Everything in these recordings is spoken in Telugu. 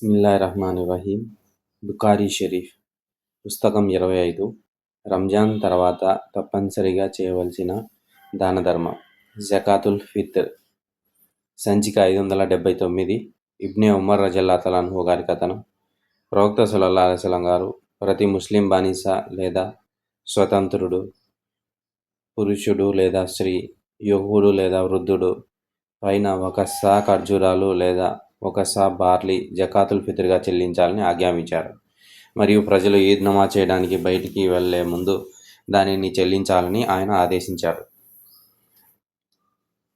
బిస్మిల్లాహిర్రహ్మానిర్రహీం. బుఖారీ షరీఫ్ పుస్తకం 25. రంజాన్ తర్వాత తప్పనిసరిగా చేయవలసిన దానధర్మం. జకాతుల్ ఫిత్ర్. సంచిక 579. ఇబ్నే ఉమర్ రజల్లాహు అన్హు గారి కథనం. ప్రవక్త సల్లల్లాహు అలైహి వసల్లం గారు, ప్రతి ముస్లిం బానిస లేదా స్వతంత్రుడు, పురుషుడు లేదా స్త్రీ, యువకుడు లేదా వృద్ధుడు పైన ఒక సా ఖర్జూరాలు లేదా ఒక సా బార్లీ జకాతుల్ ఫిత్ర్గా చెల్లించాలని ఆజ్ఞాపించారు. మరియు ప్రజలు ఈద్ నమాజ్ చేయడానికి బయటికి వెళ్లే ముందు దానిని చెల్లించాలని ఆయన ఆదేశించారు.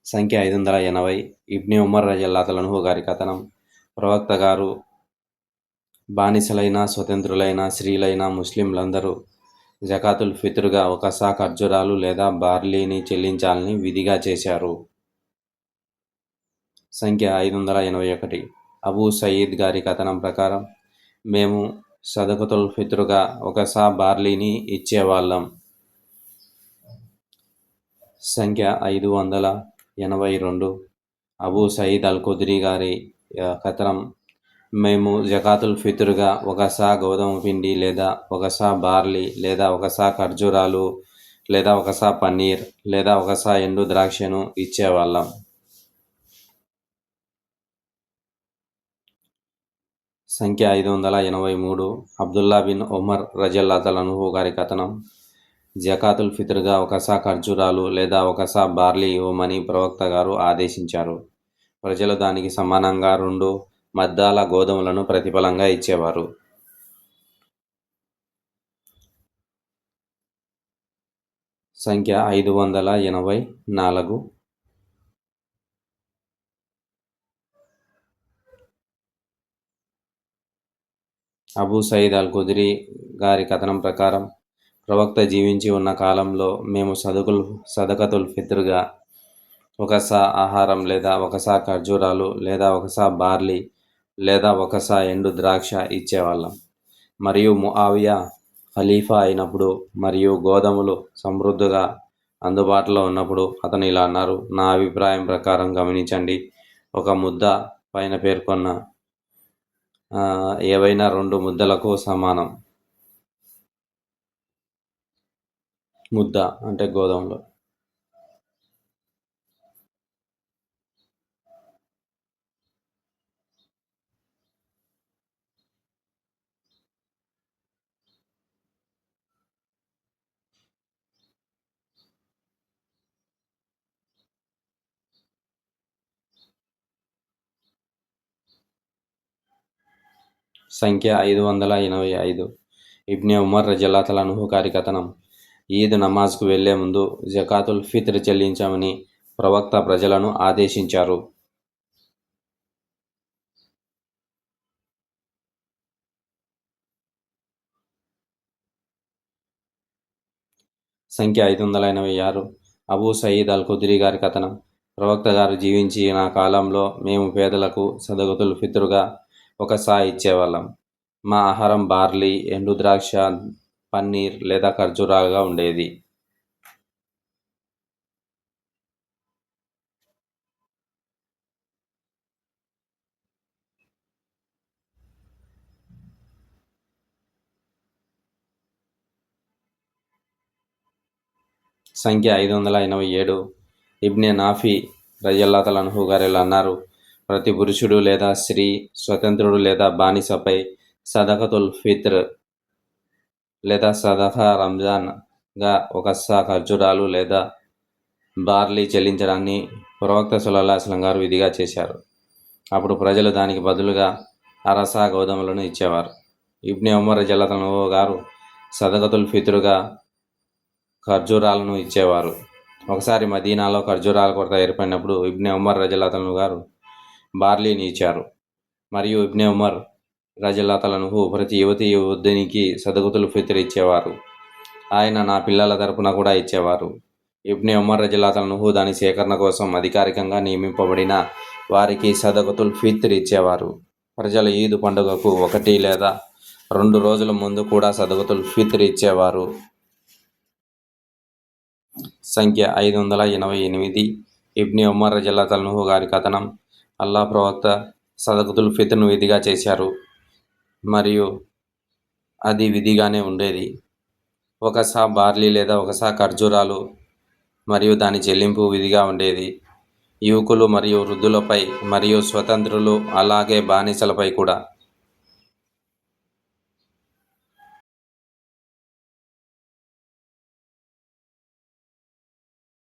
సంఖ్య 580. ఇబ్నే ఉమర్ రజల్లాహు అన్హు గారి కథనం. ప్రవక్త గారు బానిసలైన, స్వతంత్రులైన, స్త్రీలైన ముస్లింలందరూ జకాతుల్ ఫిత్ర్గా ఒక సా ఖర్జూరాలు లేదా బార్లీని చెల్లించాలని విధిగా చేశారు. సంఖ్య 581. అబూ సయీద్ గారి కథనం ప్రకారం, మేము సదకతుల్ ఫిత్రుగా ఒక సా బార్లీని ఇచ్చేవాళ్ళం. సంఖ్య 582. అబూ సయీద్ అల్ ఖుద్రీ గారి కథనం, మేము జకాతుల్ ఫిత్రుగా ఒక సా గోధుమ పిండి లేదా ఒక సా బార్లీ లేదా ఒక సా ఖర్జూరాలు లేదా ఒక సా పన్నీర్ లేదా ఒక సా ఎండు ద్రాక్షను ఇచ్చేవాళ్ళం. సంఖ్య 583. అబ్దుల్లా బిన్ ఉమర్ రజల్లాహు అన్హు గారి కథనం, జకాతుల్ ఫిత్ర్గా ఒక సా ఖర్జూరాలు లేదా ఒక సా బార్లీ ఇవ్వమని ప్రవక్త గారు ఆదేశించారు. ప్రజలు దానికి సమానంగా 2 మద్దాల గోధుమలను ప్రతిఫలంగా ఇచ్చేవారు. సంఖ్య 584. అబూ సయీద్ అల్ ఖుద్రీ గారి కథనం ప్రకారం, ప్రవక్త జీవించి ఉన్న కాలంలో మేము సదకతుల్ ఫిత్ర్గా ఒక సా ఆహారం లేదా ఒక సా ఖర్జూరాలు లేదా ఒక సా బార్లీ లేదా ఒక సా ఎండు ద్రాక్ష ఇచ్చేవాళ్ళం. మరియు ముఆవియా ఖలీఫా అయినప్పుడు మరియు గోధుమలు సమృద్ధిగా అందుబాటులో ఉన్నప్పుడు అతను ఇలా అన్నారు, నా అభిప్రాయం ప్రకారం గమనించండి, ఒక ముద్ద పైన పేర్కొన్న ఏవైనా 2 ముద్దలకు సమానం. ముద్ద అంటే గోధుమలు. సంఖ్య 585. ఇబ్నే ఉమర్ రజల్లాహు అన్హు గారి కథనం, ఈద్ నమాజ్కు వెళ్లే ముందు జకాతుల్ ఫిత్ర్ చెల్లించమని ప్రవక్త ప్రజలను ఆదేశించారు. సంఖ్య 586. అబూ సయీద్ అల్ ఖుద్రీ గారి కథనం, ప్రవక్త గారు జీవించి నా కాలంలో మేము పేదలకు సదకతుల్ ఫిత్రుగా ఒక సా ఇచ్చేవాళ్ళం. మా ఆహారం బార్లీ, ఎండు ద్రాక్ష, పన్నీర్ లేదా ఖర్జూరాలుగా ఉండేది. సంఖ్య 587. ఇబ్నే నాఫీ రజల్లాహు అన్హు గారు అన్నారు, ప్రతి పురుషుడు లేదా స్త్రీ, స్వతంత్రుడు లేదా బానిసపై సదకతుల్ ఫిత్ర్ లేదా సదకా రంజాన్గా ఒక సా ఖర్జూరాలు లేదా బార్లీ చెల్లించడాన్ని ప్రవక్త సల్లల్లాహు అలైహి వసల్లం గారు విధిగా చేశారు. అప్పుడు ప్రజలు దానికి బదులుగా అరసా గోధుమలను ఇచ్చేవారు. ఇబ్నే ఉమర్ రజల్లాహు అన్హు గారు సదకతుల్ ఫిత్రుగా ఖర్జూరాలను ఇచ్చేవారు. ఒకసారి మదీనాలో ఖర్జూరాల కొరత ఏర్పడినప్పుడు ఇబ్నే ఉమర్ రజల్లాహు అన్హు గారు బార్లీని ఇచ్చారు. మరియు ఇబ్నే ఉమర్ రజల్లాహు అన్హు ప్రతి యువతి వృద్ధునికి సదకతుల్ ఫిత్ర్ ఇచ్చేవారు. ఆయన నా పిల్లల తరపున కూడా ఇచ్చేవారు. ఇబ్నే ఉమర్ రజల్లాహు అన్హు దాని సేకరణ కోసం అధికారికంగా నియమింపబడిన వారికి సదకతుల్ ఫిత్ర్ ఇచ్చేవారు. ప్రజలు ఈద్ పండుగకు 1 లేదా 2 రోజుల ముందు కూడా సదకతుల్ ఫిత్ర్ ఇచ్చేవారు. సంఖ్య 588. ఇబ్నే ఉమర్ రజల్లాహు అన్హు గారి కథనం, అల్లాహ్ ప్రవక్త సదకతుల్ ఫిత్ర్ను విధిగా చేశారు మరియు అది విధిగానే ఉండేది. ఒక సా బార్లీ లేదా ఒక సా ఖర్జూరాలు మరియు దాని చెల్లింపు విధిగా ఉండేది. యువకులు మరియు వృద్ధులపై మరియు స్వతంత్రులు అలాగే బానిసలపై కూడా